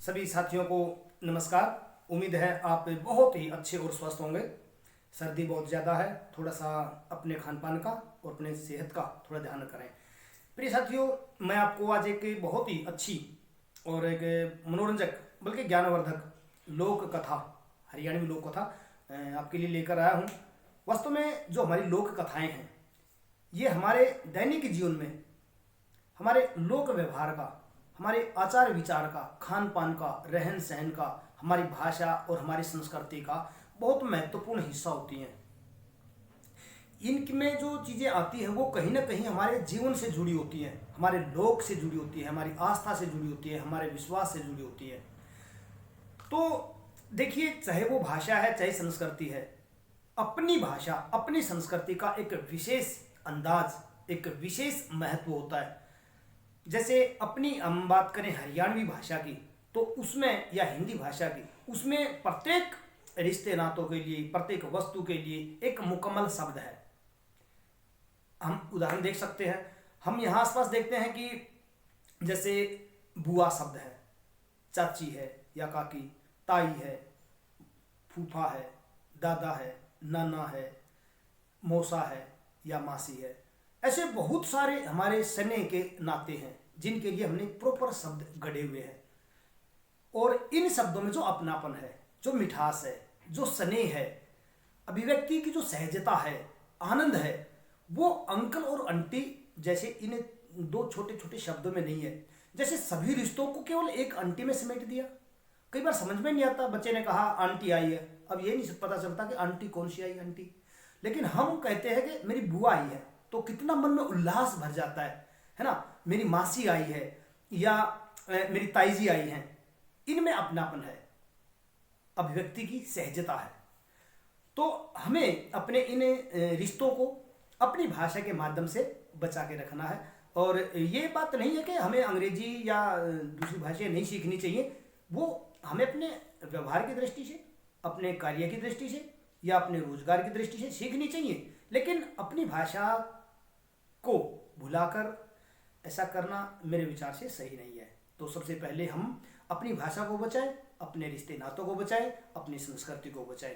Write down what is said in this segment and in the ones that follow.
सभी साथियों को नमस्कार। उम्मीद है आप बहुत ही अच्छे और स्वस्थ होंगे। सर्दी बहुत ज़्यादा है, थोड़ा सा अपने खान पान का और अपने सेहत का थोड़ा ध्यान करें। प्रिय साथियों, मैं आपको आज एक बहुत ही अच्छी और एक मनोरंजक बल्कि ज्ञानवर्धक लोक कथा, हरियाणवी लोक कथा आपके लिए लेकर आया हूँ। वास्तव में जो हमारी लोक कथाएँ हैं ये हमारे दैनिक जीवन में हमारे लोक व्यवहार का, हमारे आचार विचार का, खान पान का, रहन सहन का, हमारी भाषा और हमारी संस्कृति का बहुत महत्वपूर्ण हिस्सा होती हैं। इनमें जो चीज़ें आती हैं वो कहीं ना कहीं हमारे जीवन से जुड़ी होती हैं, हमारे लोक से जुड़ी होती है, हमारी आस्था से जुड़ी होती है, हमारे विश्वास से जुड़ी होती है। तो देखिए, चाहे वो भाषा है चाहे संस्कृति है, अपनी भाषा अपनी संस्कृति का एक विशेष अंदाज, एक विशेष महत्व होता है। जैसे अपनी हम बात करें हरियाणवी भाषा की, तो उसमें या हिंदी भाषा की, उसमें प्रत्येक रिश्ते नातों के लिए, प्रत्येक वस्तु के लिए एक मुकम्मल शब्द है। हम उदाहरण देख सकते हैं। हम यहाँ आसपास देखते हैं कि जैसे बुआ शब्द है, चाची है या काकी, ताई है, फूफा है, दादा है, नाना है, मौसा है या मासी है। ऐसे बहुत सारे हमारे स्नेह के नाते हैं जिनके लिए हमने प्रॉपर शब्द गढ़े हुए हैं। और इन शब्दों में जो अपनापन है, जो मिठास है, जो स्नेह है, अभिव्यक्ति की जो सहजता है, आनंद है, वो अंकल और आंटी जैसे इन दो छोटे छोटे शब्दों में नहीं है। जैसे सभी रिश्तों को केवल एक आंटी में समेट दिया। कई बार समझ में नहीं आता, बच्चे ने कहा आंटी आई है, अब ये नहीं पता चलता कि आंटी कौन सी आई आंटी, लेकिन हम कहते हैं कि मेरी बुआ आई है, तो कितना मन में उल्लास भर जाता है ना। मेरी मासी आई है या मेरी ताईजी आई हैं, इनमें अपनापन है, अभिव्यक्ति की सहजता है। तो हमें अपने इन रिश्तों को अपनी भाषा के माध्यम से बचा के रखना है। और ये बात नहीं है कि हमें अंग्रेजी या दूसरी भाषाएं नहीं सीखनी चाहिए, वो हमें अपने व्यवहार की दृष्टि से, अपने कार्य की दृष्टि से या अपने रोजगार की दृष्टि से सीखनी चाहिए, लेकिन अपनी भाषा को भुलाकर ऐसा करना मेरे विचार से सही नहीं है। तो सबसे पहले हम अपनी भाषा को बचाएं, अपने रिश्ते नातों को बचाएं, अपनी संस्कृति को बचाएं।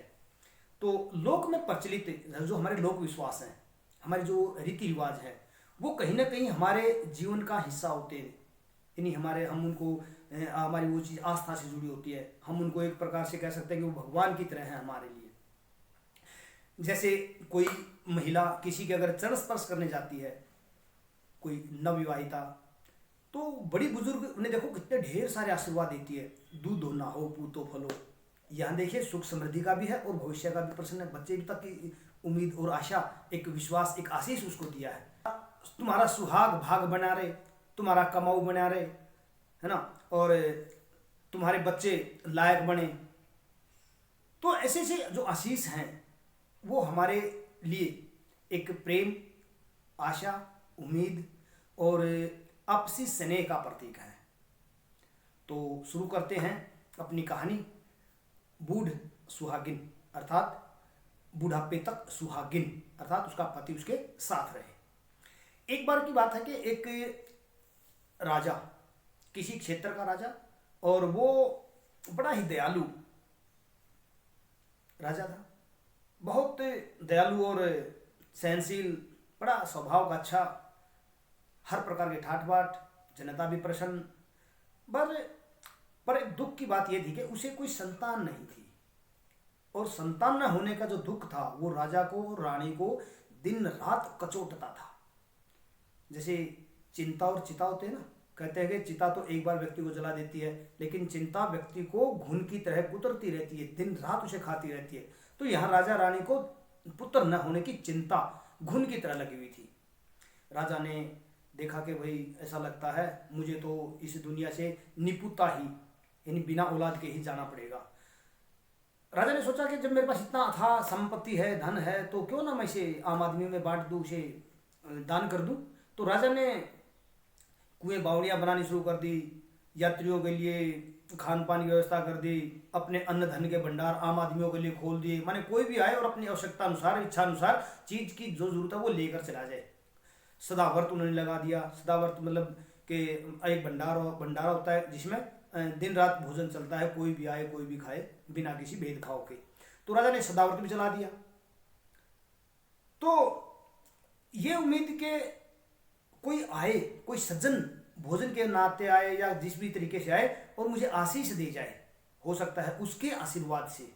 तो लोक में प्रचलित जो हमारे लोक विश्वास हैं, हमारे जो रीति रिवाज हैं, वो कहीं ना कहीं हमारे जीवन का हिस्सा होते हैं। यानी हम उनको हमारी वो चीज़ आस्था से जुड़ी होती है। हम उनको एक प्रकार से कह सकते हैं कि वो भगवान की तरह है हमारे लिए। जैसे कोई महिला किसी के अगर चरण स्पर्श करने जाती है, कोई नवविवाहिता, तो बड़ी बुजुर्ग उन्हें देखो कितने ढेर सारे आशीर्वाद देती है। दूध हो ना हो, पूतो फलो। यहाँ देखिए सुख समृद्धि का भी है और भविष्य का भी प्रश्न है। बच्चे तक की उम्मीद और आशा, एक विश्वास, एक आशीष उसको दिया है। तुम्हारा सुहाग भाग बना रहे, तुम्हारा कमाऊ बना रहे, है ना, और तुम्हारे बच्चे लायक बने। तो ऐसे ऐसे जो आशीष हैं वो हमारे लिए एक प्रेम, आशा, उम्मीद और आपसी स्नेह का प्रतीक है। तो शुरू करते हैं अपनी कहानी। बूढ़ सुहागिन अर्थात बुढ़ापे तक सुहागिन अर्थात उसका पति उसके साथ रहे। एक बार की बात है कि एक राजा, किसी क्षेत्र का राजा, और वो बड़ा ही दयालु राजा था। बहुत दयालु और सहनशील, बड़ा स्वभाव का अच्छा, हर प्रकार के ठाठ बाट, जनता भी प्रसन्न। पर एक दुख की बात यह थी कि उसे कोई संतान नहीं थी, और संतान न होने का जो दुख था वो राजा को, रानी को दिन रात कचोटता था। जैसे चिंता और चिता होते हैं ना, कहते हैं कि चिता तो एक बार व्यक्ति को जला देती है, लेकिन चिंता व्यक्ति को घुन की तरह कुतरती रहती है, दिन रात उसे खाती रहती है। तो यहाँ राजा रानी को पुत्र न होने की चिंता घुन की तरह लगी हुई थी। राजा ने देखा कि भाई ऐसा लगता है मुझे तो इस दुनिया से निपुता ही, यानी बिना औलाद के ही जाना पड़ेगा। राजा ने सोचा कि जब मेरे पास इतना अथाह संपत्ति है, धन है, तो क्यों ना मैं इसे आम आदमियों में बांट दूं, उसे दान कर दूं। तो राजा ने कुएं बावड़ियाँ बनानी शुरू कर दी, यात्रियों के लिए खान पान की व्यवस्था कर दी, अपने अन्न धन के भंडार आम आदमियों के लिए खोल दिए। माने कोई भी आए और अपनी आवश्यकता अनुसार, इच्छा अनुसार चीज की जो जरूरत है वो लेकर चला जाए। सदाव्रत उन्होंने लगा दिया। सदाव्रत मतलब कि एक भंडारा होता है जिसमें दिन रात भोजन चलता है, कोई भी आए कोई भी खाए बिना किसी भेदभाव के। तो राजा ने सदाव्रत भी चला दिया। तो ये उम्मीद के कोई आए, कोई सज्जन भोजन के नाते आए या जिस भी तरीके से आए और मुझे आशीष दे जाए, हो सकता है उसके आशीर्वाद से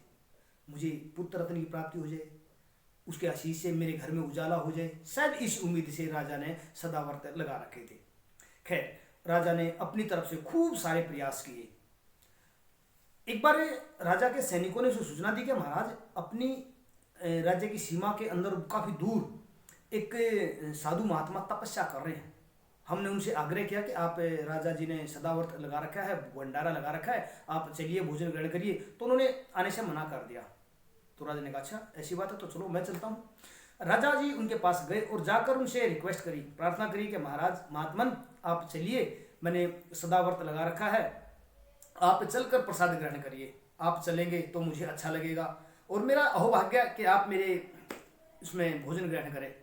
मुझे पुत्र रत्न की प्राप्ति हो जाए, उसके आशीष से मेरे घर में उजाला हो जाए। शायद इस उम्मीद से राजा ने सदाव्रत लगा रखे थे। खैर, राजा ने अपनी तरफ से खूब सारे प्रयास किए। एक बार राजा के सैनिकों ने उसे सूचना दी कि महाराज, अपनी राज्य की सीमा के अंदर काफी दूर एक साधु महात्मा तपस्या कर रहे हैं। हमने उनसे आग्रह किया कि आप, राजा जी ने सदाव्रत लगा रखा है, भंडारा लगा रखा है, आप चलिए भोजन ग्रहण करिए। तो उन्होंने आने से मना कर दिया। तो राजा ने कहा अच्छा ऐसी बात है तो चलो मैं चलता हूँ। राजा जी उनके पास गए और जाकर उनसे रिक्वेस्ट करी, प्रार्थना करी कि महाराज महात्मन आप चलिए, मैंने सदाव्रत लगा रखा है, आप चलकर प्रसाद ग्रहण करिए। आप चलेंगे तो मुझे अच्छा लगेगा और मेरा अहोभाग्य कि आप मेरे उसमें भोजन ग्रहण करें।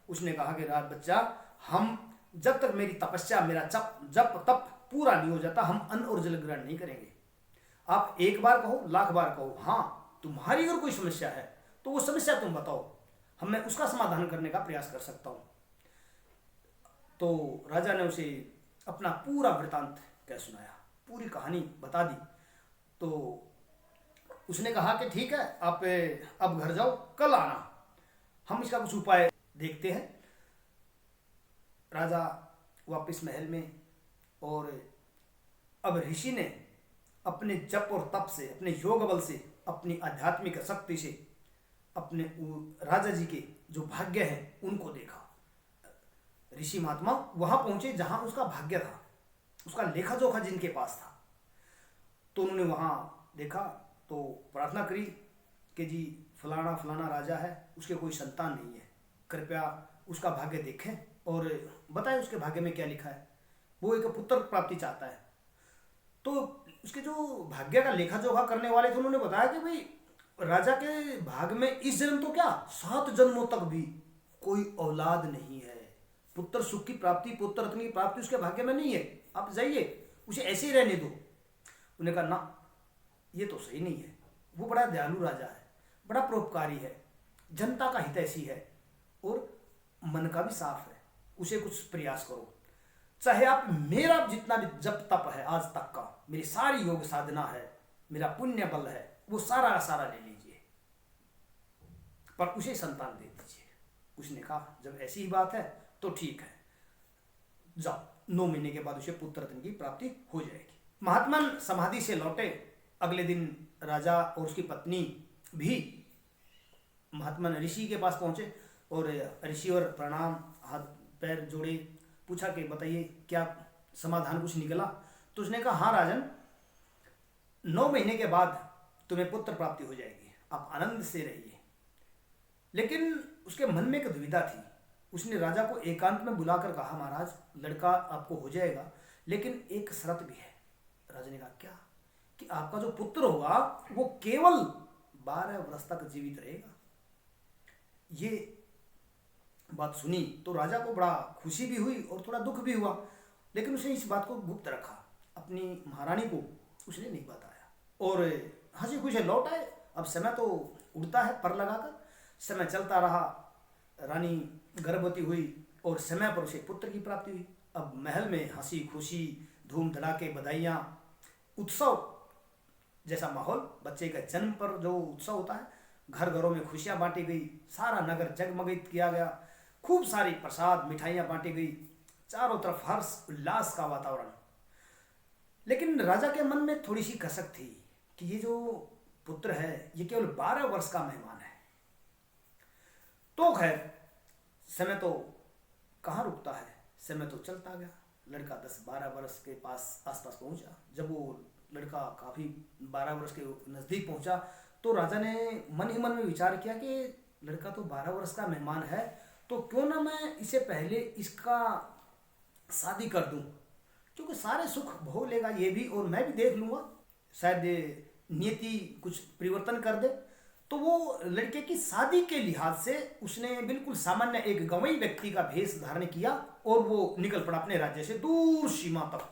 उसने कहा कि राज बच्चा, हम जब तक मेरी तपस्या, मेरा जप तप पूरा नहीं हो जाता, हम अन्न और जल ग्रहण नहीं करेंगे। आप एक बार कहो, लाख बार कहो, हाँ तुम्हारी अगर कोई समस्या है तो वो समस्या तुम बताओ, मैं उसका समाधान करने का प्रयास कर सकता हूं। तो राजा ने उसे अपना पूरा वृतांत कह सुनाया, पूरी कहानी बता दी। तो उसने कहा कि ठीक है, आप अब घर जाओ, कल आना, हम इसका कुछ उपाय देखते हैं। राजा वापस महल में, और अब ऋषि ने अपने जप और तप से, अपने योग बल से, अपनी आध्यात्मिक शक्ति से अपने राजा जी के जो भाग्य हैं उनको देखा। ऋषि महात्मा वहां पहुंचे जहां उसका भाग्य था, उसका लेखा जोखा जिनके पास था। तो उन्होंने वहां देखा तो प्रार्थना करी कि जी फलाना फलाना राजा है, उसके कोई संतान नहीं है, कृपया उसका भाग्य देखें और बताएं उसके भाग्य में क्या लिखा है। वो एक पुत्र प्राप्ति चाहता है। तो उसके जो भाग्य का लेखा जोखा करने वाले थे उन्होंने बताया कि भाई राजा के भाग में इस जन्म तो क्या 7 जन्मों तक भी कोई औलाद नहीं है, पुत्र सुख की प्राप्ति, पुत्र रत्न की प्राप्ति उसके भाग्य में नहीं है, आप जाइए उसे ऐसे ही रहने दो। उन्होंने कहा ना, ये तो सही नहीं है, वो बड़ा दयालु राजा है, बड़ा परोपकारी है, जनता का हितैषी है और मन का भी साफ है, उसे कुछ प्रयास करो। चाहे आप मेरा जितना भी जप तप है आज तक का, मेरी सारी योग साधना है, मेरा पुण्य बल है, वो सारा का सारा ले लीजिए, पर उसे संतान दे दीजिए। उसने कहा जब ऐसी ही बात है तो ठीक है, जाओ, 9 महीने के बाद उसे पुत्र रत्न की प्राप्ति हो जाएगी। महात्मन समाधि से लौटे। अगले दिन राजा और उसकी पत्नी भी महात्मन ऋषि के पास पहुंचे और ऋषि और प्रणाम, हाथ पैर जोड़े, पूछा कि बताइए क्या समाधान कुछ निकला। तो उसने कहा हाँ राजन, 9 महीने के बाद तुम्हें पुत्र प्राप्ति हो जाएगी, आप आनंद से रहिए। लेकिन उसके मन में एक दुविधा थी। उसने राजा को एकांत में बुलाकर कहा महाराज लड़का आपको हो जाएगा, लेकिन एक शर्त भी है। राजा ने कहा क्या? कि आपका जो पुत्र होगा वो केवल 12 वर्ष तक जीवित रहेगा। ये बात सुनी तो राजा को बड़ा खुशी भी हुई और थोड़ा दुख भी हुआ, लेकिन उसने इस बात को गुप्त रखा, अपनी महारानी को उसने नहीं बताया और हंसी खुशी लौट आए। अब समय तो उड़ता है पर लगाकर, समय चलता रहा, रानी गर्भवती हुई और समय पर उसे पुत्र की प्राप्ति हुई। अब महल में हंसी खुशी, धूम धड़ाके, बधाइयाँ, उत्सव जैसा माहौल, बच्चे का जन्म पर जो उत्सव होता है, घर घरों में खुशियाँ बांटी गई, सारा नगर जगमगित किया गया, खूब सारी प्रसाद मिठाइयाँ बांटी गई, चारों तरफ हर्ष उल्लास का वातावरण। लेकिन राजा के मन में थोड़ी सी कसक थी कि ये जो पुत्र है ये केवल 12 वर्ष का मेहमान है। तो खैर समय तो कहाँ रुकता है, समय तो चलता गया। लड़का 10-12 वर्ष के आसपास पहुंचा। जब वो लड़का काफी 12 वर्ष के नजदीक पहुंचा तो राजा ने मन ही मन में विचार किया कि लड़का तो 12 वर्ष का मेहमान है, तो क्यों ना मैं इसे पहले इसका शादी कर दूं, क्योंकि सारे सुख भोग लेगा ये भी और मैं भी देख लूंगा, शायद नियति कुछ परिवर्तन कर दे। तो वो लड़के की शादी के लिहाज से उसने बिल्कुल सामान्य एक गंवई व्यक्ति का भेष धारण किया और वो निकल पड़ा अपने राज्य से दूर सीमा तक।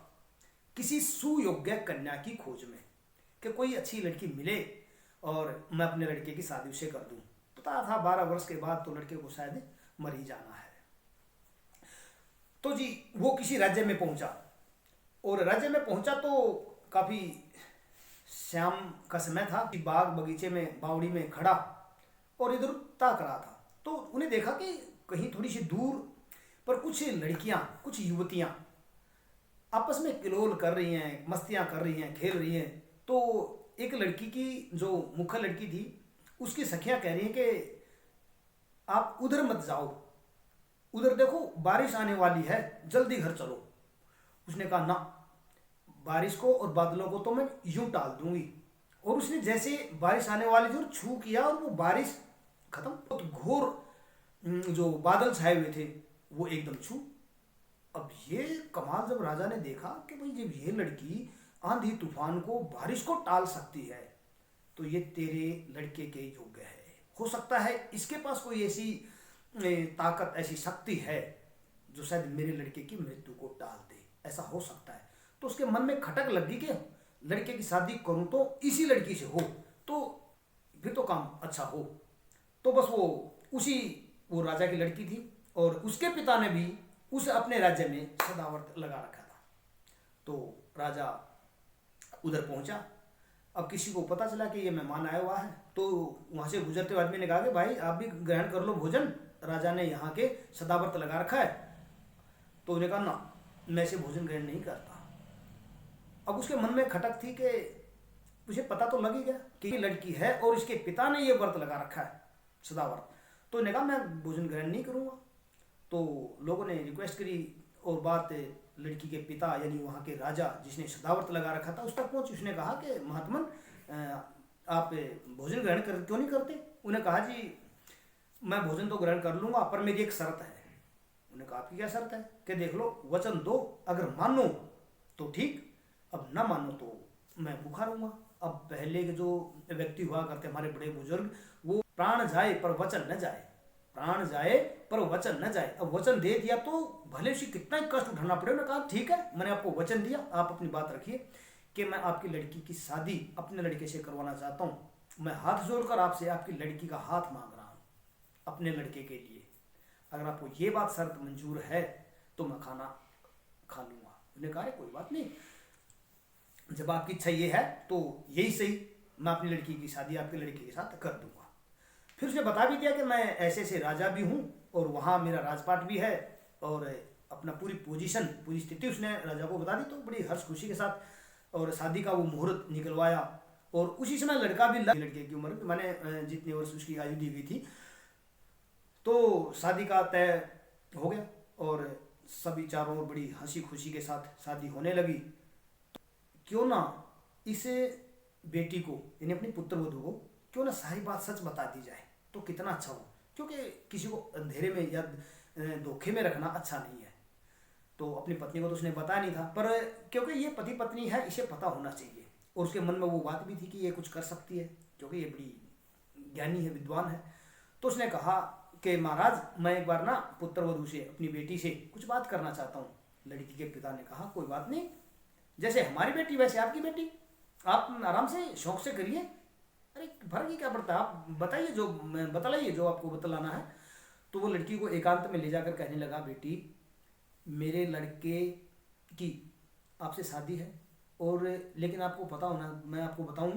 किसी सुयोग्य कन्या की खोज में, कि कोई अच्छी लड़की मिले और मैं अपने लड़के की शादी उसे कर दूं। पता था 12 वर्ष के बाद तो लड़के को शायद मर ही जाना है। तो जी वो किसी राज्य में पहुंचा, और राज्य में पहुंचा तो काफी शाम का समय था। बाग बगीचे में बावड़ी में खड़ा और इधर ताक रहा था, तो उन्हें देखा कि कहीं थोड़ी सी दूर पर कुछ लड़कियां, कुछ युवतियां आपस में किलोल कर रही हैं, मस्तियां कर रही हैं, खेल रही हैं। तो एक लड़की की, जो मुखर लड़की थी, उसकी सखियां कह रही हैं कि आप उधर मत जाओ, उधर देखो बारिश आने वाली है, जल्दी घर चलो। उसने कहा ना, बारिश को और बादलों को तो मैं यूं टाल दूंगी। और उसने जैसे बारिश आने वाली थी और छू किया और वो बारिश खत्म। तो घोर जो बादल छाए हुए थे वो एकदम छू। अब ये कमाल जब राजा ने देखा कि भाई जब ये लड़की आंधी तूफान को, बारिश को टाल सकती है, तो ये तेरे लड़के के योग्य है। हो सकता है इसके पास कोई ऐसी ताकत, ऐसी शक्ति है जो शायद मेरे लड़के की मृत्यु को टाल दे, ऐसा हो सकता है। तो उसके मन में खटक लगी कि लड़के की शादी करूं तो इसी लड़की से हो, तो फिर तो काम अच्छा हो। तो बस वो राजा की लड़की थी, और उसके पिता ने भी उसे अपने राज्य में सदावर्त लगा रखा था। तो राजा उधर पहुंचा। अब किसी को पता चला कि ये मेहमान आया हुआ है, तो वहां से गुजरते हुए आदमी ने कहा कि भाई आप भी ग्रहण कर लो भोजन, राजा ने यहाँ के सदावर्त लगा रखा है। तो उन्हें कहा ना, मैं ऐसे भोजन ग्रहण नहीं करता। अब उसके मन में खटक थी कि मुझे पता तो लग ही गया कि ये लड़की है और इसके पिता ने ये व्रत लगा रखा है, सदाव्रत। तो उन्होंने कहा मैं भोजन ग्रहण नहीं करूँगा। तो लोगों ने रिक्वेस्ट करी और बात लड़की के पिता यानी वहाँ के राजा जिसने सदाव्रत लगा रखा था उस तक पहुँची। उसने कहा कि महात्मन आप भोजन ग्रहण क्यों नहीं करते? उन्हें कहा जी मैं भोजन तो ग्रहण कर लूँगा, पर मेरी एक शर्त है। उन्हें कहा आपकी क्या शर्त है? कि देख लो, वचन दो, अगर मानो तो ठीक, अब ना मानो तो मैं भूखा रहूँगा। अब पहले के जो व्यक्ति हुआ करते हमारे बड़े बुजुर्ग, वो प्राण जाए पर वचन न जाए, प्राण जाए पर वचन न जाए। अब वचन दे दिया तो भले उसे कितना ही कष्ट उठाना पड़े। उन्होंने कहा ठीक है, मैंने आपको वचन दिया, आप अपनी बात रखिए कि मैं आपकी लड़की की शादी अपने लड़के से करवाना चाहता हूँ। मैं हाथ जोड़कर आपसे आपकी लड़की का हाथ मांग रहा हूँ अपने लड़के के लिए। अगर आपको ये बात शर्त मंजूर है तो मैं खाना खा लूँगा। उन्होंने कहा कोई बात नहीं, जब आपकी इच्छा ये है तो यही सही, मैं अपनी लड़की की शादी आपके लड़के के साथ कर दूंगा। फिर उसने बता भी दिया कि मैं ऐसे से राजा भी हूँ और वहाँ मेरा राजपाट भी है, और अपना पूरी पोजीशन, पूरी स्थिति उसने राजा को बता दी। तो बड़ी हर्ष खुशी के साथ और शादी का वो मुहूर्त निकलवाया। और उसी समय लड़का भी, लड़के की उम्र मैंने जितने वर्ष उसकी आयु दी हुई थी, तो शादी का तय हो गया और सभी चारों ओर बड़ी हंसी खुशी के साथ शादी होने लगी। क्यों ना इसे बेटी को यानी अपनी पुत्र वधू को क्यों ना सारी बात सच बता दी जाए तो कितना अच्छा हो, क्योंकि किसी को अंधेरे में या धोखे में रखना अच्छा नहीं है। तो अपनी पत्नी को तो उसने बताया नहीं था, पर क्योंकि ये पति पत्नी है इसे पता होना चाहिए। और उसके मन में वो बात भी थी कि ये कुछ कर सकती है, क्योंकि ये बड़ी ज्ञानी है, विद्वान है। तो उसने कहा कि महाराज मैं एक बार ना पुत्र वधू से, अपनी बेटी से कुछ बात करना चाहता हूँ। लड़की के पिता ने कहा कोई बात नहीं, जैसे हमारी बेटी वैसे आपकी बेटी, आप आराम से शौक से करिए, अरे फर्क ही क्या पड़ता है, आप बताइए, जो बतलाइए जो आपको बतलाना है। तो वो लड़की को एकांत में ले जाकर कहने लगा बेटी मेरे लड़के की आपसे शादी है, और लेकिन आपको पता होना, मैं आपको बताऊं,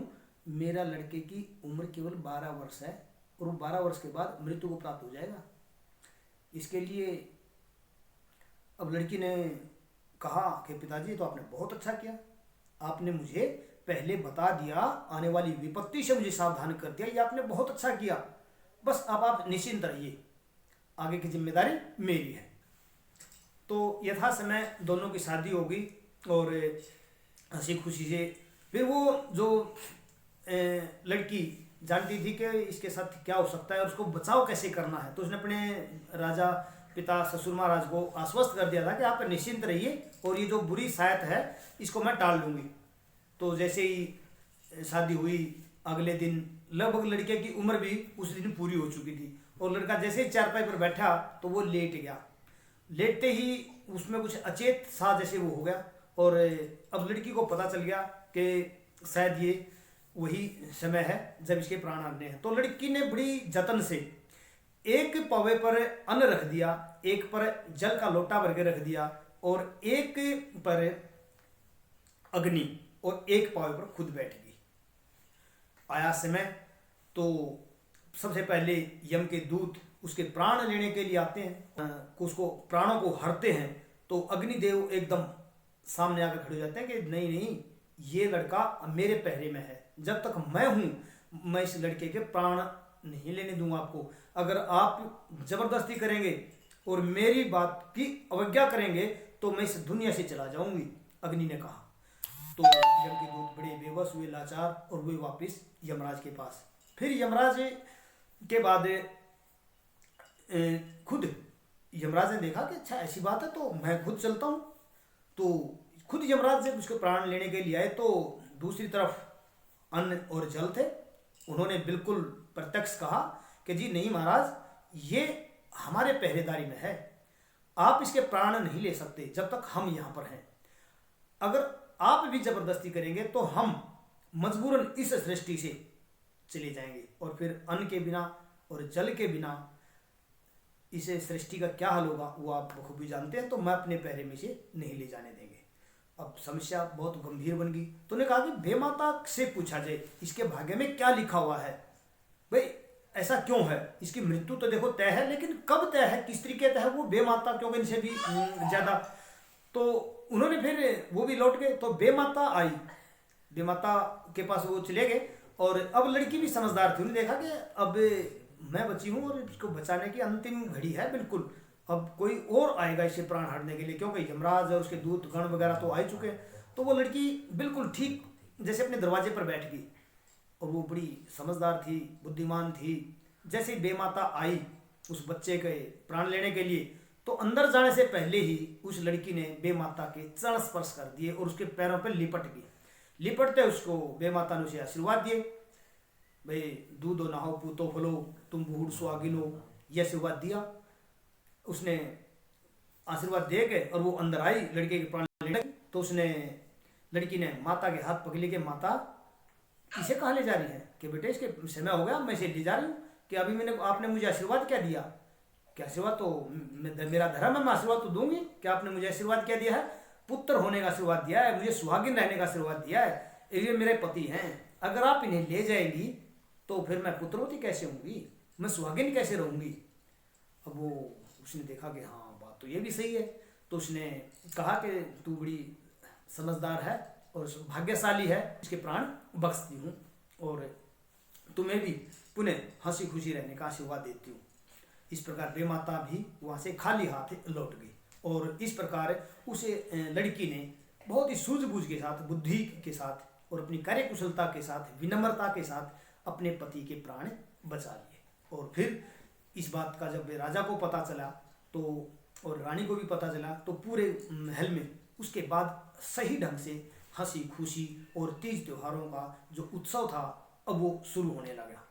मेरा लड़के की उम्र केवल 12 वर्ष है और वो 12 वर्ष के बाद मृत्यु को प्राप्त हो जाएगा। इसके लिए अब लड़की ने कहा कि पिताजी तो आपने बहुत अच्छा किया, आपने मुझे पहले बता दिया, आने वाली विपत्ति से मुझे सावधान कर दिया, ये आपने बहुत अच्छा किया। बस अब आप निश्चिंत रहिए, आगे की जिम्मेदारी मेरी है। तो यथा समय दोनों की शादी हो गई और हंसी खुशी से। फिर वो जो लड़की जानती थी कि इसके साथ क्या हो सकता है और उसको बचाव कैसे करना है, तो उसने अपने राजा पिता ससुर महाराज को आश्वस्त कर दिया था कि आप निश्चिंत रहिए और ये जो बुरी सायत है इसको मैं टाल लूँगी। तो जैसे ही शादी हुई अगले दिन लगभग लड़के की उम्र भी उस दिन पूरी हो चुकी थी, और लड़का जैसे ही चारपाई पर बैठा तो वो लेट गया। लेटते ही उसमें कुछ अचेत सा जैसे वो हो गया, और अब लड़की को पता चल गया कि शायद ये वही समय है जब इसके प्राण आने हैं। तो लड़की ने बड़ी जतन से एक पवे पर अन्न रख दिया, एक पर जल का लोटा भर के रख दिया, और एक पर अग्नि, और एक पावे पर खुद बैठ गई। आया समय तो सबसे पहले यम के दूत उसके प्राण लेने के लिए आते हैं, उसको प्राणों को हरते हैं। तो अग्निदेव एकदम सामने आकर खड़े हो जाते हैं कि नहीं नहीं, ये लड़का मेरे पहरे में है, जब तक मैं हूं मैं इस लड़के के प्राण नहीं लेने दूंगा आपको। अगर आप जबरदस्ती करेंगे और मेरी बात की अवज्ञा करेंगे तो मैं इस दुनिया से चला जाऊंगी, अग्नि ने कहा। तो यम के दूत बड़े बेबस हुए, लाचार, और वे वापस यमराज के पास। फिर यमराज के बाद खुद यमराज ने देखा कि अच्छा ऐसी बात है तो मैं खुद चलता हूँ। तो खुद यमराज जब उसके प्राण लेने के लिए आए तो दूसरी तरफ अन्न और जल थे। उन्होंने बिल्कुल प्रत्यक्ष कहा कि जी नहीं महाराज, ये हमारे पहरेदारी में है, आप इसके प्राण नहीं ले सकते जब तक हम यहाँ पर हैं। अगर आप भी जबरदस्ती करेंगे तो हम मजबूरन इस सृष्टि से चले जाएंगे, और फिर अन्न के बिना और जल के बिना इस सृष्टि का क्या हाल होगा वो आप बखूबी जानते हैं। तो मैं अपने पहरे में से नहीं ले जाने देंगे। अब समस्या बहुत गंभीर बन गई। तो उन्होंने कहा कि बेमाता से पूछा जाए इसके भाग्य में क्या लिखा हुआ है, भाई ऐसा क्यों है, इसकी मृत्यु तो देखो तय है, लेकिन कब तय है, किस तरीके तय है, वो बेमाता क्योंकि इनसे भी ज्यादा। तो उन्होंने फिर वो भी लौट गए। तो बेमाता आई, बेमाता के पास वो चले गए, और अब लड़की भी समझदार थी। उन्होंने देखा कि अब मैं बची हूँ और इसको बचाने की अंतिम घड़ी है बिल्कुल, अब कोई और आएगा इसे प्राण हरने के लिए, क्योंकि यमराज और उसके दूत गण वगैरह तो आ ही चुके हैं। तो वो लड़की बिल्कुल ठीक जैसे अपने दरवाजे पर बैठ गई, और वो बड़ी समझदार थी, बुद्धिमान थी। जैसे ही बेमाता आई उस बच्चे के प्राण लेने के लिए, तो अंदर जाने से पहले ही उस लड़की ने बेमाता के चरण स्पर्श कर दिए और उसके पैरों पर लिपट गई। लिपटते उसको बेमाता ने उसे आशीर्वाद दिए, भाई दूधो नहाओ पूतो फलो तुम बूढ़ सुहागिनो, ये आशीर्वाद दिया। उसने आशीर्वाद दे के और वो अंदर आई लड़के के प्राण लेने। तो उसने लड़की ने माता के हाथ पकड़ के, माता इसे कहाँ ले जा रही है, कि बेटे इसके समय हो गया, मैं इसे ले जा रही हूँ, कि अभी मैंने आपने मुझे आशीर्वाद क्या दिया, क्या आशीर्वाद तो मेरा धर्म है, मैं आशीर्वाद तो दूंगी, क्या आपने मुझे आशीर्वाद क्या दिया है, पुत्र होने का आशीर्वाद दिया है, मुझे सुहागिन रहने का आशीर्वाद दिया है, ये मेरे पति हैं, अगर आप इन्हें ले जाएंगी तो फिर मैं पुत्रवती कैसे होंगी, मैं सुहागिन कैसे रहूंगी। अब वो उसने देखा कि हाँ बात तो ये भी सही है। तो उसने कहा कि तू बड़ी समझदार है और भाग्यशाली है, इसके प्राण बख्शती हूँ और तुम्हें भी पुनः हंसी खुशी रहने का आशीर्वाद देती हूँ। इस प्रकार बेमाता भी वहाँ से खाली हाथ लौट गई, और इस प्रकार उसे लड़की ने बहुत ही सूझबूझ के साथ, बुद्धि के साथ और अपनी कार्यकुशलता के साथ, विनम्रता के साथ अपने पति के प्राण बचा लिए। और फिर इस बात का जब राजा को पता चला तो, और रानी को भी पता चला, तो पूरे महल में उसके बाद सही ढंग से हंसी खुशी और तीज त्योहारों का जो उत्सव था अब वो शुरू होने लगा।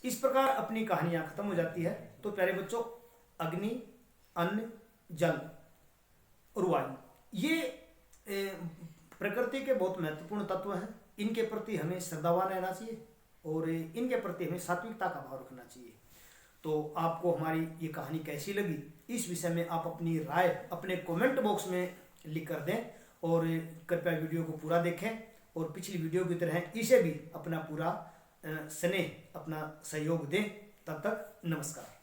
इस प्रकार अपनी कहानियां खत्म हो जाती है। तो प्यारे बच्चों, अग्नि, अन्न, जल और वायु, ये प्रकृति के बहुत महत्वपूर्ण तत्व हैं। इनके प्रति हमें श्रद्धावान रहना चाहिए और इनके प्रति हमें सात्विकता का भाव रखना चाहिए। तो आपको हमारी ये कहानी कैसी लगी, इस विषय में आप अपनी राय अपने कमेंट बॉक्स में लिख कर दें, और कृपया वीडियो को पूरा देखें और पिछली वीडियो की तरह इसे भी अपना पूरा स्नेह, अपना सहयोग दें। तब तक नमस्कार।